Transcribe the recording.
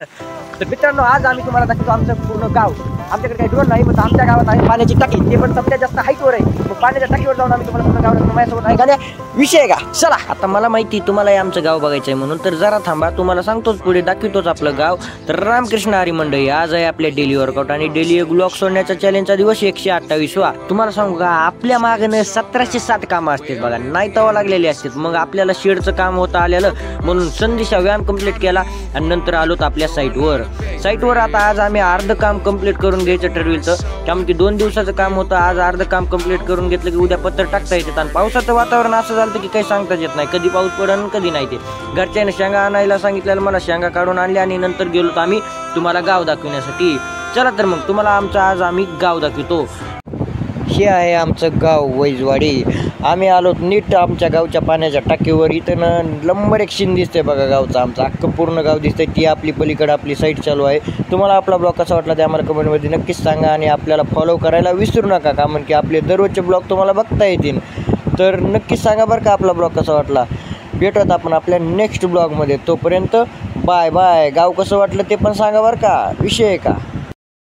तर मित्रांनो, आज आम्ही तुम्हाला दाखवतो आमचं पूर्ण गाव. आमच्याकडे काही ड्रोन नाही, पण आमच्या गावात आहे पाण्याची टाकी. ते पण सगळ्यात जास्त हाईटवर आहे. मग पाण्याच्या टाकीवर जाऊन आम्ही तुम्हाला पूर्ण गाव माझ्यासोबत आहे का विषय आहे का. चला, आता मला माहिती तुम्हालाही आमचं गाव बघायचं आहे म्हणून, तर जरा थांबा, तुम्हाला सांगतोच पुढे दाखवतोच आपलं गाव. तर रामकृष्ण हरी मंडळी, आज आहे आपले डेली वर्कआउट आणि डेली ब्लॉग सोडण्याचा चॅलेंजचा दिवस 128वा. तुम्हाला सांगू का, आपल्या मागणं 1707 कामं असतात बघा, नाही तवा लागलेली असतात. मग आपल्याला शेडचं काम होतं आलेलं म्हणून संदेशा व्यायाम कंप्लीट केला आणि नंतर आलोत आपल्या साईटवर. आता आज आम्ही अर्ध काम कंप्लीट करून घ्यायचं ठरविलं, कारण की 2 दिवसाचं काम होतं. आज अर्ध काम कंप्लीट करून घेतलं की उद्या पत्र टाकता येतात. आणि पावसाचं वातावरण असं झालं की काही सांगताच येत नाही, कधी पाऊस पडेल कधी नाही. ते घरच्याने शेंगा आणायला सांगितलेलं, मला शेंगा काढून आणल्या आणि नंतर गेलो आम्ही तुम्हाला गाव दाखवण्यासाठी. चला तर मग तुम्हाला आमचं आज आम्ही गाव दाखवतो. हे आहे आमचं गाव वैजवाडी. आम्ही आलो नीट आमच्या गावच्या पाण्याच्या टाकीवर. इथं नंबर 1 सीन दिसतंय बघा गावचं. आमचं अख्खं पूर्ण गाव दिसतंय. ती आपली पलीकडे आपली साईट चालू आहे. तुम्हाला आपला ब्लॉग कसा वाटला ते आम्हाला कमेंटमध्ये नक्कीच सांगा आणि आपल्याला फॉलो करायला विसरू नका, का म्हणजे की आपले दररोजचे ब्लॉग तुम्हाला बघता येतील. तर नक्कीच सांगा बरं का आपला ब्लॉग कसा वाटला. भेटत आपण आपल्या नेक्स्ट ब्लॉगमध्ये. तोपर्यंत बाय बाय. गाव कसं वाटलं ते पण सांगा बरं का, विषय आहे का.